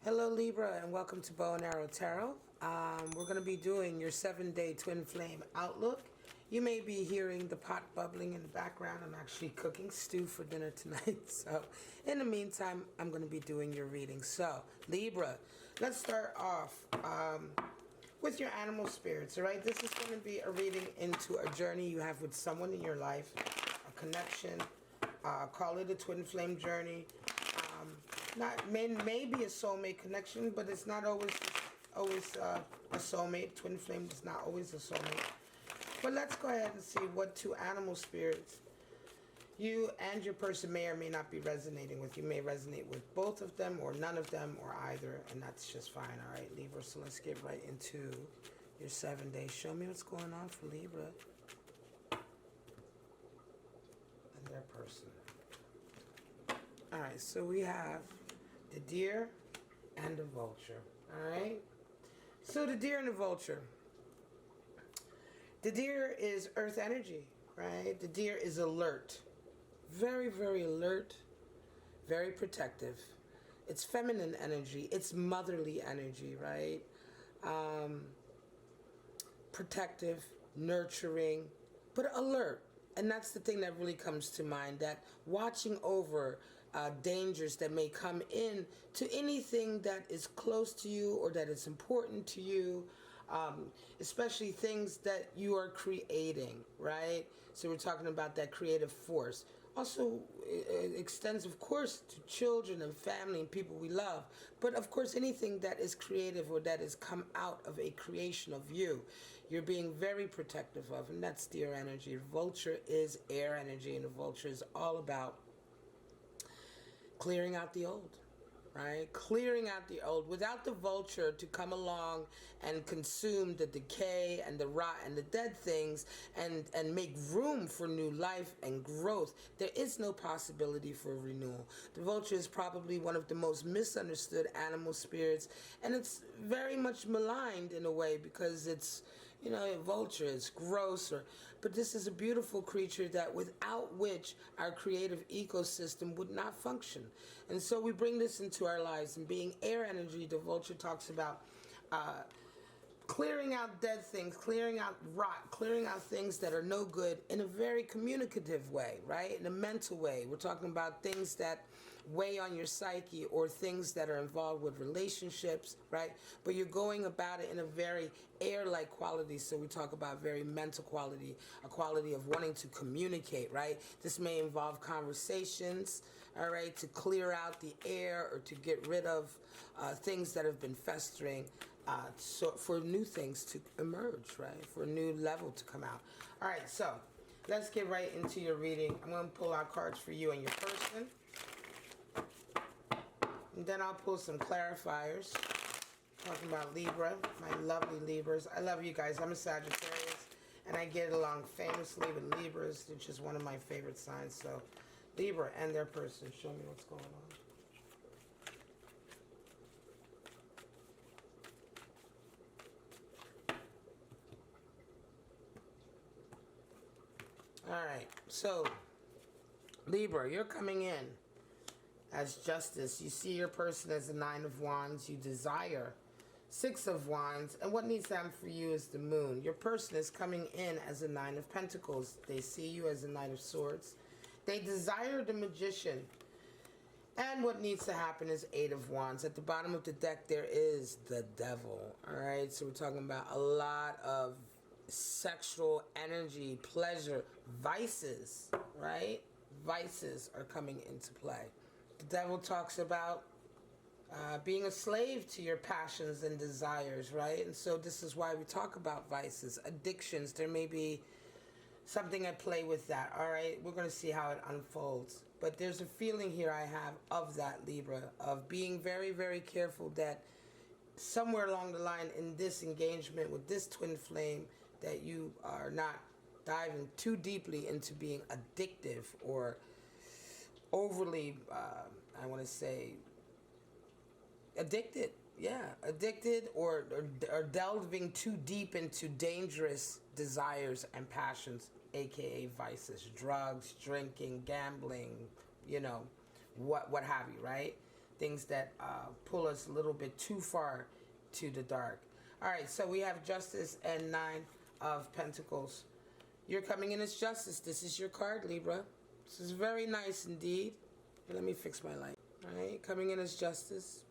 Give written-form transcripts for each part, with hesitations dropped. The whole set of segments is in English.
Hello Libra, and welcome to Bow and Arrow Tarot. We're going to be doing your 7-day twin flame outlook. You may be hearing the pot bubbling in the background. I'm actually cooking stew for dinner tonight. So in the meantime, I'm going to be doing your reading. So Libra, let's start off with your animal spirits. All right, this is going to be a reading into a journey you have with someone in your life, a connection. Call it a twin flame journey. Maybe a soulmate connection, but it's not always a soulmate. Twin flame is not always a soulmate. But let's go ahead and see what two animal spirits you and your person may or may not be resonating with. You may resonate with both of them, or none of them, or either, and that's just fine. All right, Libra. So let's get right into your 7 days. Show me what's going on for Libra and their person. All right, so we have the deer and the vulture. All right, so the deer and the vulture. The deer is earth energy, right? The deer is alert, very, very alert, very protective. It's feminine energy. It's motherly energy, right? Protective, nurturing, but alert. And that's the thing that really comes to mind, that watching over dangers that may come in to anything that is close to you or that is important to you, especially things that you are creating, right? So we're talking about that creative force. Also, it extends, of course, to children and family and people we love. But, of course, anything that is creative or that has come out of a creation of you, you're being very protective of. And that's deer energy. Vulture is air energy, and the vulture is all about clearing out the old. Right? Clearing out the old, without the vulture to come along and consume the decay and the rot and the dead things and make room for new life and growth. There is no possibility for renewal. The vulture is probably one of the most misunderstood animal spirits, and it's very much maligned in a way because it's, you know, a vulture is gross, but this is a beautiful creature that without which our creative ecosystem would not function. And so we bring this into our lives, and being air energy, the vulture talks about clearing out dead things, clearing out rot, clearing out things that are no good in a very communicative way, right? In a mental way. We're talking about things that weigh on your psyche or things that are involved with relationships, right? But you're going about it in a very air-like quality. So we talk about very mental quality, a quality of wanting to communicate, right? This may involve conversations, all right, to clear out the air or to get rid of things that have been festering. So for new things to emerge, right? For a new level to come out. All right, so let's get right into your reading. I'm going to pull out cards for you and your person. And then I'll pull some clarifiers. Talking about Libra, my lovely Libras. I love you guys. I'm a Sagittarius, and I get along famously with Libras, which is one of my favorite signs. So Libra and their person, show me what's going on. Alright, so Libra, you're coming in as justice. You see your person as the 9 of Wands. You desire 6 of Wands. And what needs to happen for you is the Moon. Your person is coming in as a 9 of Pentacles. They see you as a Knight of Swords. They desire the Magician. And what needs to happen is 8 of Wands. At the bottom of the deck, there is the Devil. Alright, so we're talking about a lot of sexual energy, pleasure, vices, right? Vices are coming into play. The Devil talks about being a slave to your passions and desires, right? And so this is why we talk about vices, addictions. There may be something at play with that, all right? We're going to see how it unfolds. But there's a feeling here I have of that, Libra, of being very, very careful that somewhere along the line in this engagement with this twin flame, that you are not diving too deeply into being addictive or overly, I want to say, addicted. Yeah, addicted or delving too deep into dangerous desires and passions, aka vices, drugs, drinking, gambling, you know, what have you, right? things that pull us a little bit too far to the dark. All right, so we have Justice and Nine of Pentacles. You're coming in as Justice. This is your card, Libra. This is very nice indeed. Let me fix my light. All right, coming in as Justice.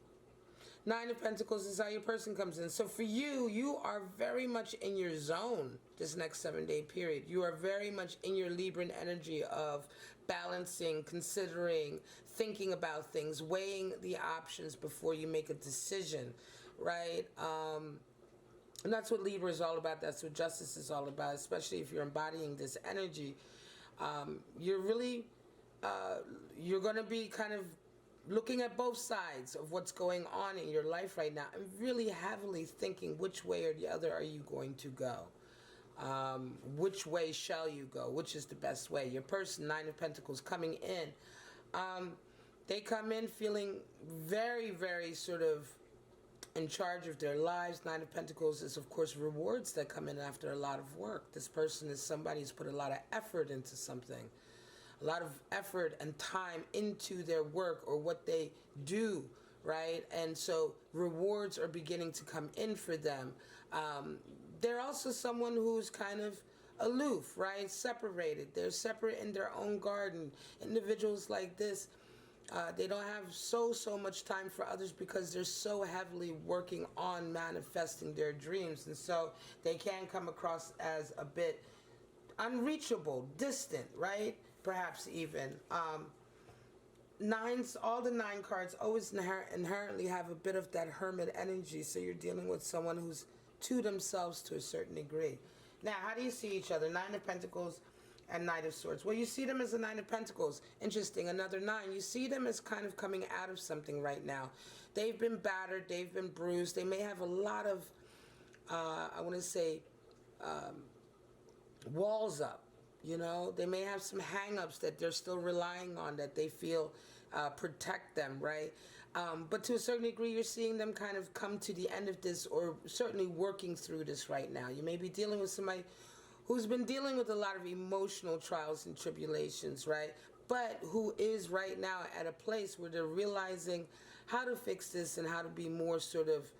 Nine of Pentacles is how your person comes in. So for you, you are very much in your zone this next 7-day period. You are very much in your Libran energy of balancing, considering, thinking about things, weighing the options before you make a decision, right? And that's what Libra is all about. That's what Justice is all about, especially if you're embodying this energy. You're really, you're going to be kind of looking at both sides of what's going on in your life right now and really heavily thinking which way or the other are you going to go. Which way shall you go? Which is the best way? Your person, Nine of Pentacles, coming in. They come in feeling very, very sort of in charge of their lives. Nine of Pentacles is, of course, rewards that come in after a lot of work. This person is somebody who's put a lot of effort into something. A lot of effort and time into their work or what they do, right? And so rewards are beginning to come in for them. They're also someone who's kind of aloof, right? Separated. They're separate in their own garden. Individuals like this, they don't have so much time for others because they're so heavily working on manifesting their dreams. And so they can come across as a bit unreachable, distant, right? Perhaps even. Nines, all the 9 cards always inherently have a bit of that hermit energy. So you're dealing with someone who's to themselves to a certain degree. Now, how do you see each other? 9 of Pentacles and Knight of Swords. Well, you see them as a 9 of Pentacles. Interesting, another 9. You see them as kind of coming out of something right now. They've been battered. They've been bruised. They may have a lot of, I want to say, walls up. You know, they may have some hang-ups that they're still relying on that they feel protect them, right? But to a certain degree, you're seeing them kind of come to the end of this, or certainly working through this right now. You may be dealing with somebody who's been dealing with a lot of emotional trials and tribulations, right? But who is right now at a place where they're realizing how to fix this and how to be more sort of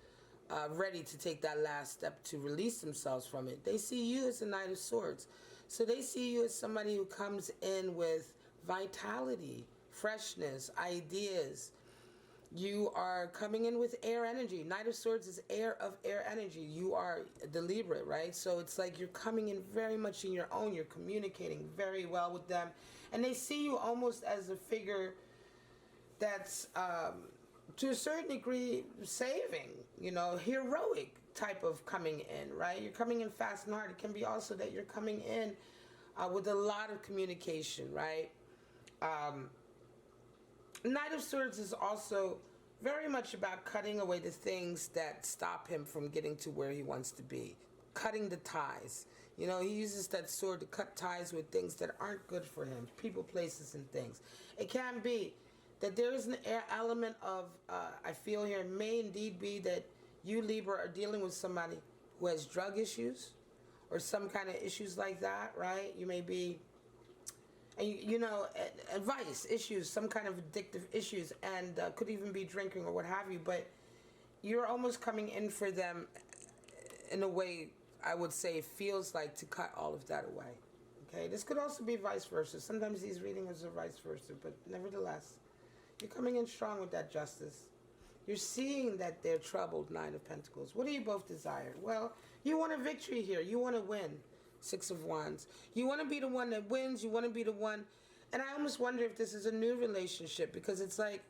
ready to take that last step to release themselves from it. They see you as a Knight of Swords. So they see you as somebody who comes in with vitality, freshness, ideas. You are coming in with air energy. Knight of Swords is air of air energy. You are the Libra, right? So it's like you're coming in very much in your own. You're communicating very well with them. And they see you almost as a figure that's, to a certain degree, saving, you know, heroic type of coming in, right? You're coming in fast and hard. It can be also that you're coming in with a lot of communication, right? Knight of Swords is also very much about cutting away the things that stop him from getting to where he wants to be. Cutting the ties. You know, he uses that sword to cut ties with things that aren't good for him. People, places, and things. It can be that there is an element of, I feel here, may indeed be that you, Libra, are dealing with somebody who has drug issues or some kind of issues like that, right? You may be, you know, advice issues, some kind of addictive issues, and could even be drinking or what have you, but you're almost coming in for them in a way, I would say, feels like to cut all of that away. Okay, this could also be vice versa. Sometimes these readings are vice versa, but nevertheless, you're coming in strong with that Justice. You're seeing that they're troubled, Nine of Pentacles. What do you both desire? Well, you want a victory here. You want to win. Six of Wands. You want to be the one that wins. You want to be the one. And I almost wonder if this is a new relationship, because it's like,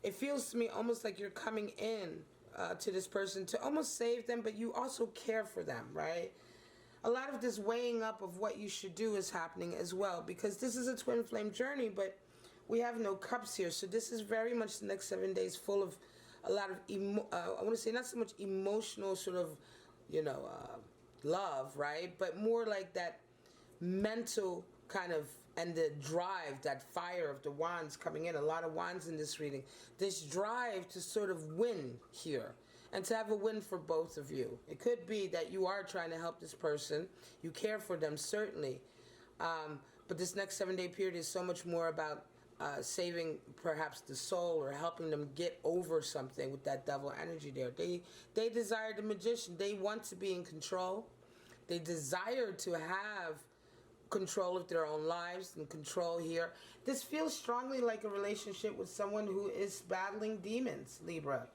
it feels to me almost like you're coming in to this person to almost save them, but you also care for them, right? A lot of this weighing up of what you should do is happening as well, because this is a twin flame journey, but we have no cups here. So this is very much the next 7 days full of a lot of, I want to say not so much emotional sort of, you know, love, right? But more like that mental kind of, and the drive, that fire of the wands coming in. A lot of wands in this reading. This drive to sort of win here. And to have a win for both of you. It could be that you are trying to help this person. You care for them, certainly. But this next 7 day period is so much more about saving perhaps the soul or helping them get over something with that devil energy there. They desire the magician. They want to be in control. They desire to have control of their own lives and control here. This feels strongly like a relationship with someone who is battling demons, Libra.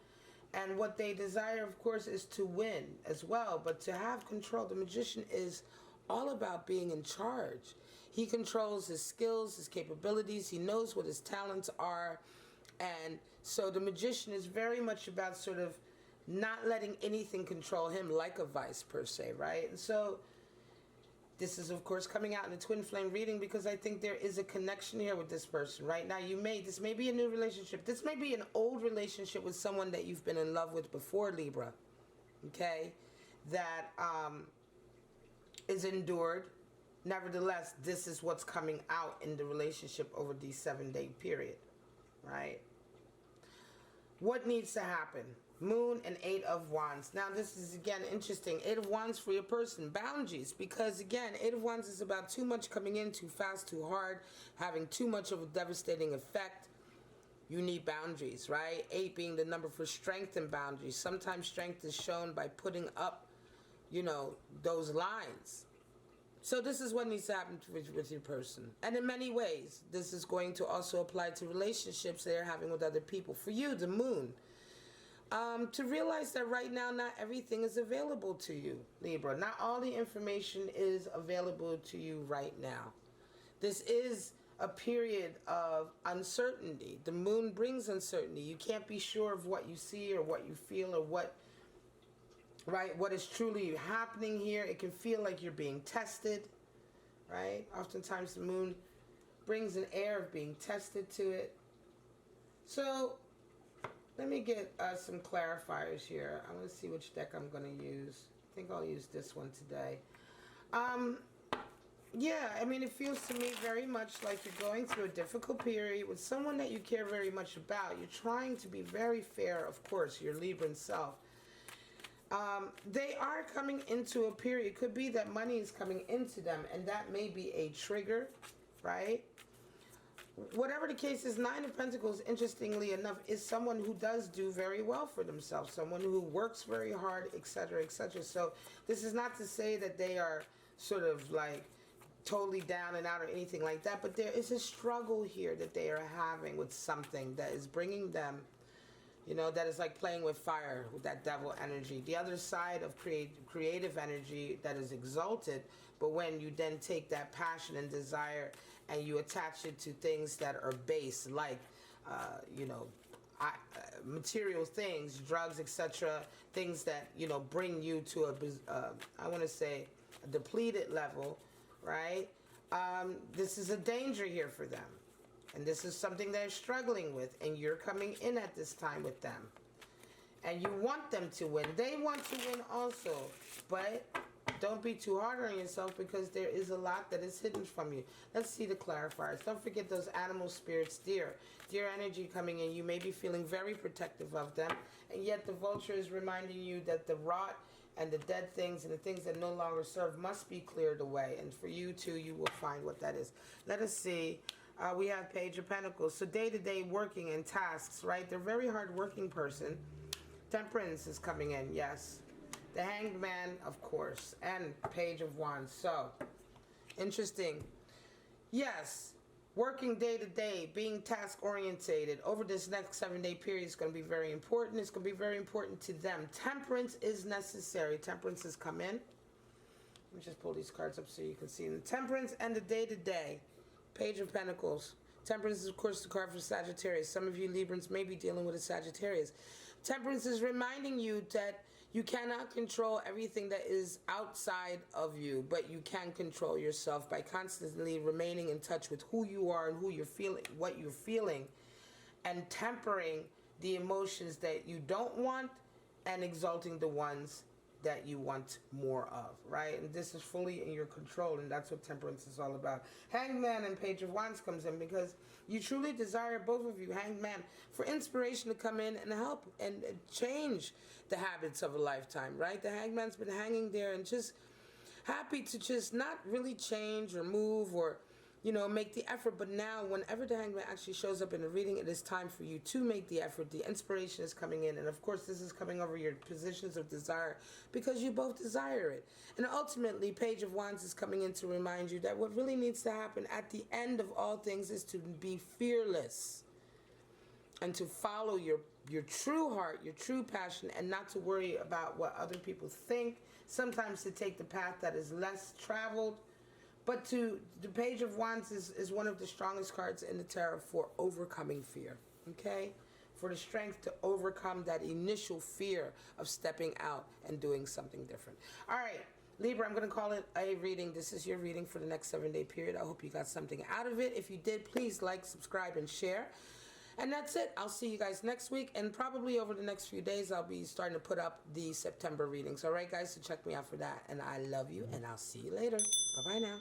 And what they desire, of course, is to win as well, but to have control. The magician is all about being in charge. He controls his skills, his capabilities. He knows what his talents are. And so the magician is very much about sort of not letting anything control him, like a vice per se, right? And so this is, of course, coming out in a twin flame reading because I think there is a connection here with this person. Right now, this may be a new relationship. This may be an old relationship with someone that you've been in love with before, Libra, okay, that is endured. Nevertheless, this is what's coming out in the relationship over the 7-day period, right? What needs to happen? Moon and 8 of Wands. Now, this is, again, interesting. 8 of Wands for your person. Boundaries. Because, again, 8 of Wands is about too much coming in too fast, too hard, having too much of a devastating effect. You need boundaries, right? 8 being the number for strength and boundaries. Sometimes strength is shown by putting up, those lines. So this is what needs to happen with your person. And in many ways, this is going to also apply to relationships they're having with other people. For you, the moon. To realize that right now, not everything is available to you, Libra. Not all the information is available to you right now. This is a period of uncertainty. The moon brings uncertainty. You can't be sure of what you see or what you feel or what is truly happening here. It can feel like you're being tested, right? Oftentimes the moon brings an air of being tested to it. So let me get some clarifiers here. I want to see which deck I'm going to use. I think I'll use this one today. Yeah, I mean, it feels to me very much like you're going through a difficult period with someone that you care very much about. You're trying to be very fair, of course, your Libran self. They are coming into a period. It could be that money is coming into them, and that may be a trigger, right? Whatever the case is, 9 of Pentacles, interestingly enough, is someone who does do very well for themselves, someone who works very hard, etc., etc. So this is not to say that they are sort of like totally down and out or anything like that, but there is a struggle here that they are having with something that is bringing them, that is like playing with fire, with that devil energy. The other side of creative energy that is exalted, but when you then take that passion and desire and you attach it to things that are base, like, material things, drugs, etc., things that, bring you to I want to say, a depleted level, right? This is a danger here for them. And this is something they're struggling with, and you're coming in at this time with them. And you want them to win. They want to win also, but don't be too hard on yourself because there is a lot that is hidden from you. Let's see the clarifiers. Don't forget those animal spirits, dear energy coming in. You may be feeling very protective of them, and yet the vulture is reminding you that the rot and the dead things and the things that no longer serve must be cleared away. And for you too, you will find what that is. Let us see. We have Page of Pentacles. So day-to-day working and tasks, right? They're a very hard-working person. Temperance is coming in, yes. The Hanged Man, of course. And Page of Wands. So, interesting. Yes, working day-to-day, being task-orientated over this next 7-day period is going to be very important. It's going to be very important to them. Temperance is necessary. Temperance has come in. Let me just pull these cards up so you can see them. Temperance and the day-to-day. Page of Pentacles. Temperance is, of course, the card for Sagittarius. Some of you Librans may be dealing with a Sagittarius. Temperance is reminding you that you cannot control everything that is outside of you, but you can control yourself by constantly remaining in touch with who you are and who you're feeling, what you're feeling, and tempering the emotions that you don't want and exalting the ones that you want more of, right? And this is fully in your control, and that's what temperance is all about. Hanged Man and Page of Wands comes in because you truly desire, both of you, Hanged Man, for inspiration to come in and help and change the habits of a lifetime, right? The Hanged Man's been hanging there and just happy to just not really change or move or, make the effort. But now, whenever the Hangman actually shows up in the reading, it is time for you to make the effort. The inspiration is coming in, and of course, this is coming over your positions of desire because you both desire it. And ultimately, Page of Wands is coming in to remind you that what really needs to happen at the end of all things is to be fearless and to follow your true heart, your true passion, and not to worry about what other people think. Sometimes to take the path that is less traveled. But the Page of Wands is one of the strongest cards in the tarot for overcoming fear, okay? For the strength to overcome that initial fear of stepping out and doing something different. All right, Libra, I'm going to call it a reading. This is your reading for the next 7-day period. I hope you got something out of it. If you did, please like, subscribe, and share. And that's it. I'll see you guys next week. And probably over the next few days, I'll be starting to put up the September readings. All right, guys? So check me out for that. And I love you, and I'll see you later. Bye-bye now.